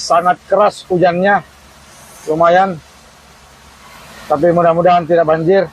sangat keras hujannya, lumayan. Tapi mudah-mudahan tidak banjir.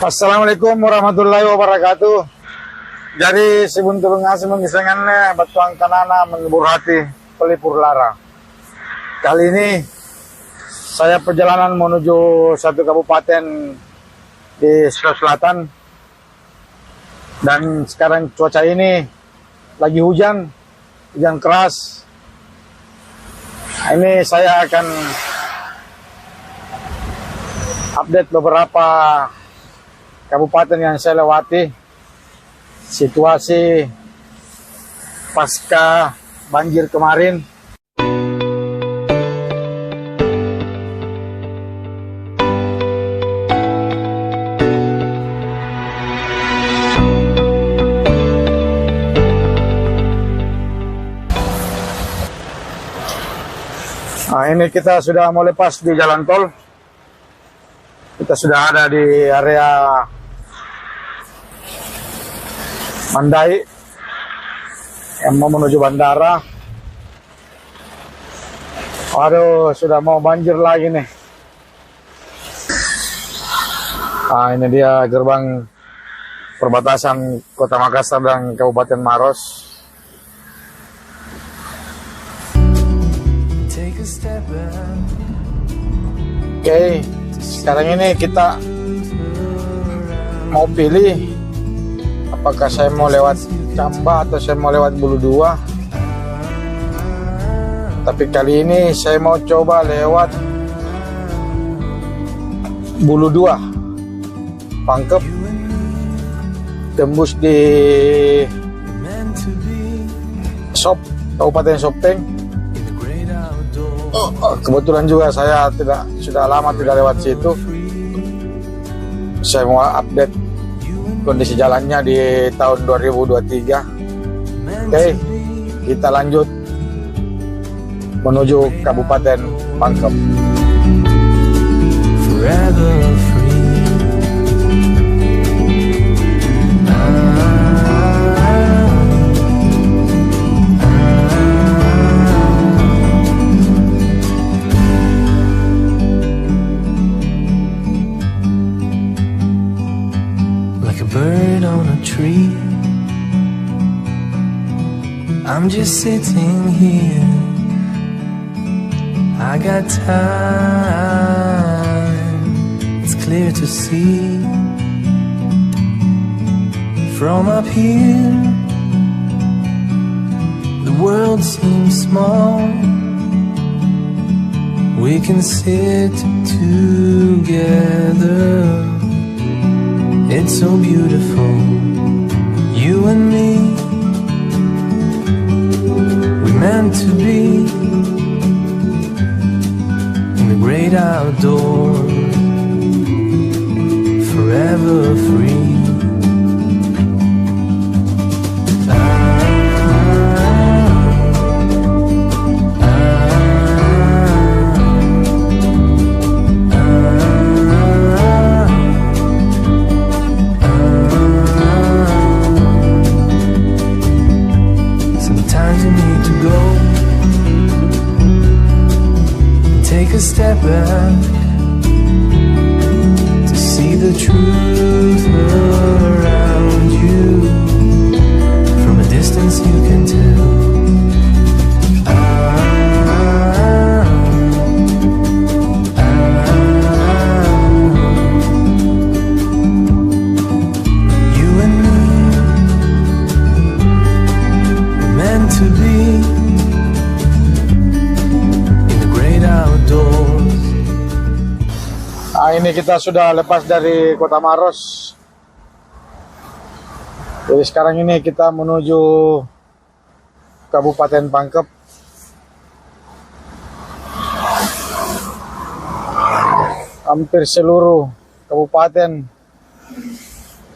Assalamualaikum warahmatullahi wabarakatuh. Jadi sibun tulung ngasih mengisengannya batuang kanana mengebur hati pelipur lara. Kali ini saya perjalanan menuju satu kabupaten di Sulawesi Selatan. Dan sekarang cuaca ini lagi hujan keras. Ini saya akan update beberapa kabupaten yang saya lewati, situasi pasca banjir kemarin. Nah, ini kita sudah mau lepas di jalan tol. Kita sudah ada di area Mandai yang mau menuju bandara. Waduh, sudah mau banjir lagi nih. Nah, ini dia gerbang perbatasan Kota Makassar dan Kabupaten Maros. Oke, sekarang ini kita mau pilih apakah saya mau lewat Camba atau saya mau lewat Bulu Dua. Tapi kali ini saya mau coba lewat Bulu Dua, Pangkep, tembus di Kabupaten Sopeng. Kebetulan juga saya sudah lama tidak lewat situ. Saya mau update kondisi jalannya di tahun 2023. Oke, kita lanjut menuju Kabupaten Pangkep. Bird on a tree, I'm just sitting here. I got time, it's clear to see. From up here, the world seems small. We can sit together. It's so beautiful, you and me. We meant to be in the great outdoors, forever free. Take a step back to see the truth around you. From a distance you can tell. You and me were meant to be outdoors. Nah, ini kita sudah lepas dari Kota Maros. Jadi sekarang ini kita menuju Kabupaten Pangkep. Hampir seluruh kabupaten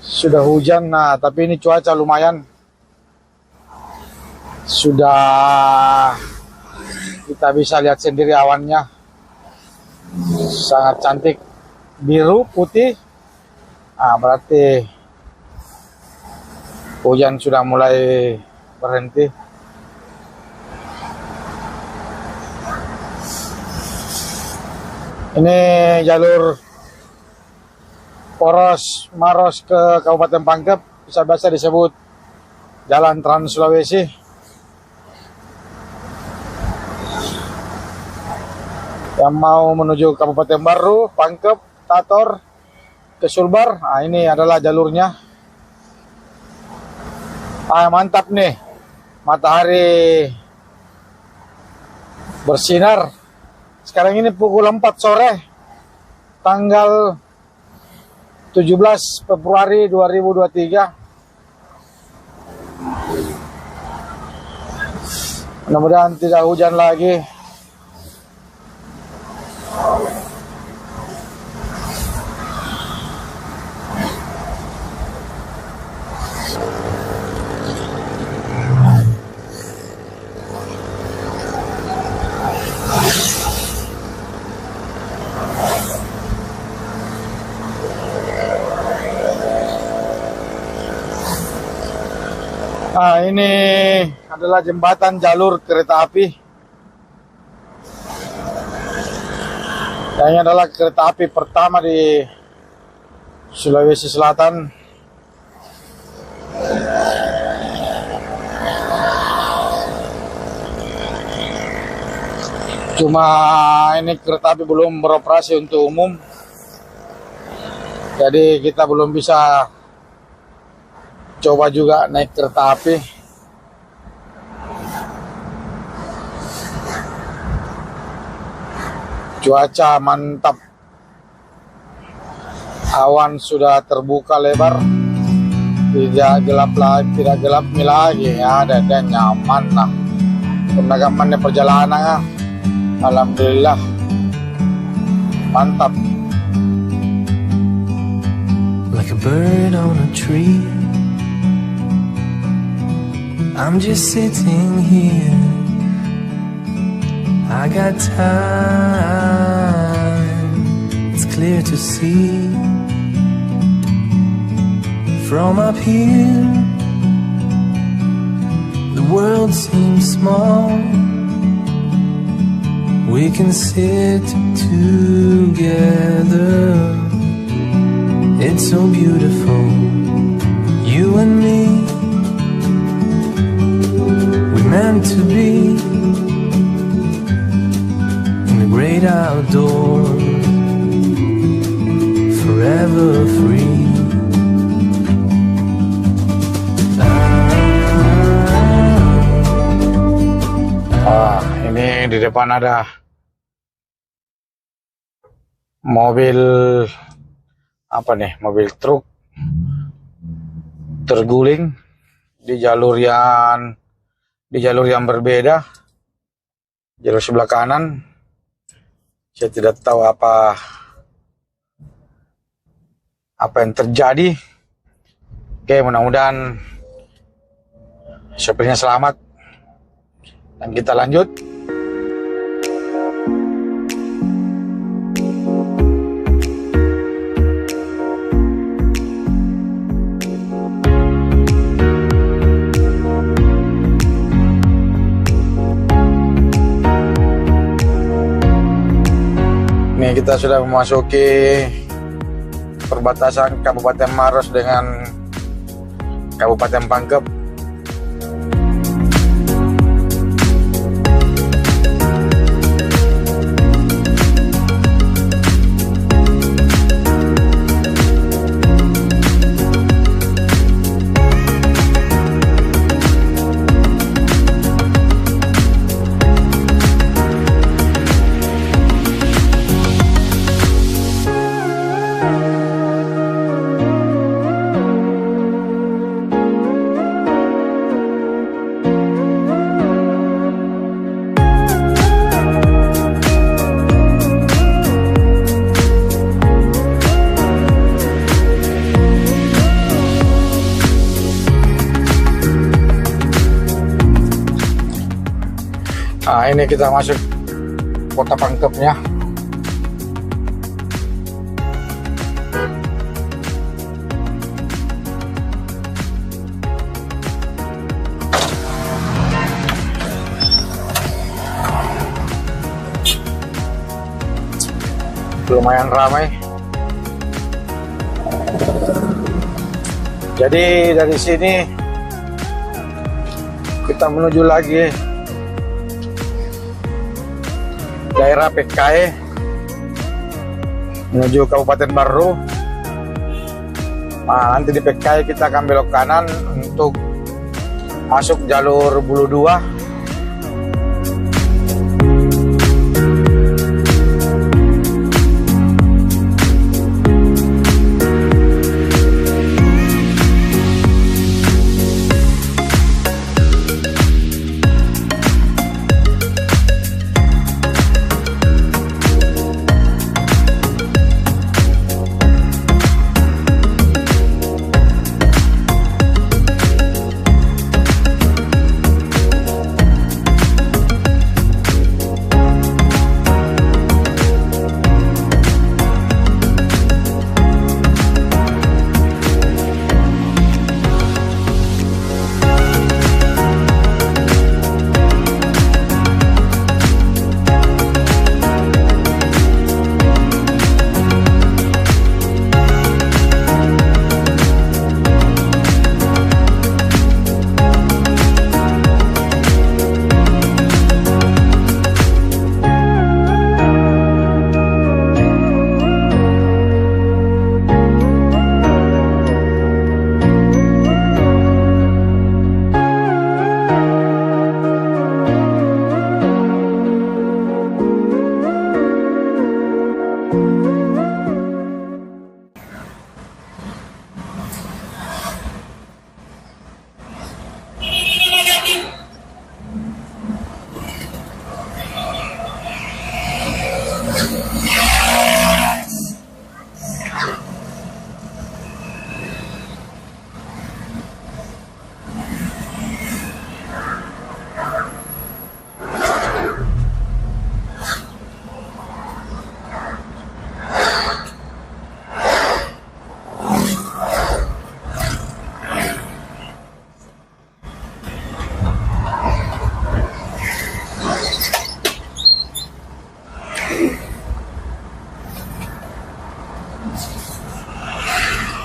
sudah hujan. Nah, tapi ini cuaca lumayan. Sudah kita bisa lihat sendiri awannya. Sangat cantik. Biru, putih, Berarti hujan sudah mulai berhenti. Ini jalur Poros Maros ke Kabupaten Pangkep, biasa disebut Jalan Trans Sulawesi. Yang mau menuju Kabupaten Baru, Pangkep, Tator, ke Sulbar, ini adalah jalurnya. Mantap nih, matahari bersinar. Sekarang ini pukul 4 sore, tanggal 17 Februari 2023. Mudah-mudahan tidak hujan lagi. Ini adalah jembatan jalur kereta api. Ini adalah kereta api pertama di Sulawesi Selatan. Cuma ini kereta api belum beroperasi untuk umum, jadi kita belum bisa coba juga naik kereta api. Cuaca mantap, awan sudah terbuka lebar, tidak gelap lagi, ada dan nyaman lah. Penagamannya perjalanan, alhamdulillah mantap. Like a bird on a tree, I'm just sitting here. I got time, it's clear to see. From up here, the world seems small. We can sit together, it's so beautiful, you and me. Meant to be in the great outdoors, forever free. Ini di depan ada mobil mobil truk terguling di jalur yang berbeda, jalur sebelah kanan. Saya tidak tahu apa yang terjadi. Oke, mudah-mudahan sopirnya selamat dan kita lanjut. Kita sudah memasuki perbatasan Kabupaten Maros dengan Kabupaten Pangkep. Ini kita masuk kota Pangkepnya. lumayan ramai. Jadi dari sini kita menuju lagi daerah PKI menuju Kabupaten Baru. Nah, nanti di PKI kita akan belok kanan untuk masuk jalur Bulu 2.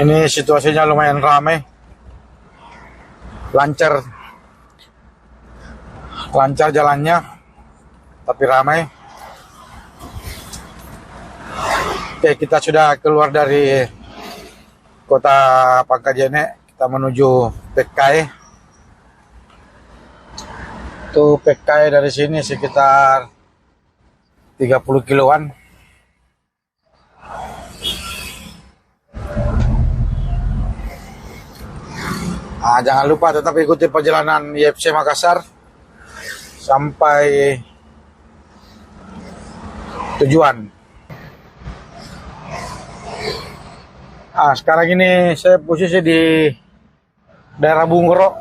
Ini situasinya lumayan ramai, lancar jalannya, tapi ramai. Oke, kita sudah keluar dari kota Pangkajene, kita menuju PKI. Itu PKI dari sini sekitar 30 kiloan. Jangan lupa tetap ikuti perjalanan IFC Makassar sampai tujuan. Sekarang ini saya posisi di daerah Bunggoro.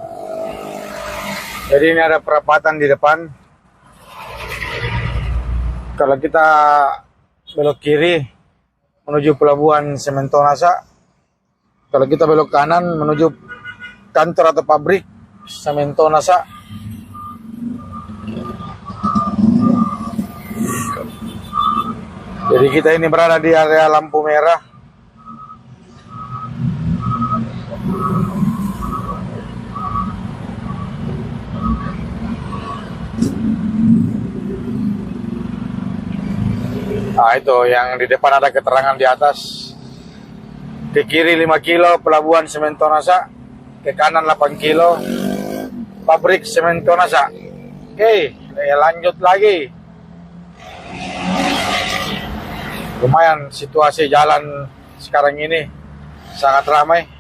Jadi ini ada perapatan di depan. Kalau kita belok kiri menuju pelabuhan Sementonasa, kalau kita belok kanan menuju kantor atau pabrik Sementonasa. Jadi kita ini berada di area lampu merah. Itu yang di depan ada keterangan di atas. Ke kiri 5 kilo pelabuhan Sementonasa, ke kanan 8 kilo pabrik Sementonasa. Oke, lanjut lagi. Lumayan situasi jalan sekarang ini sangat ramai.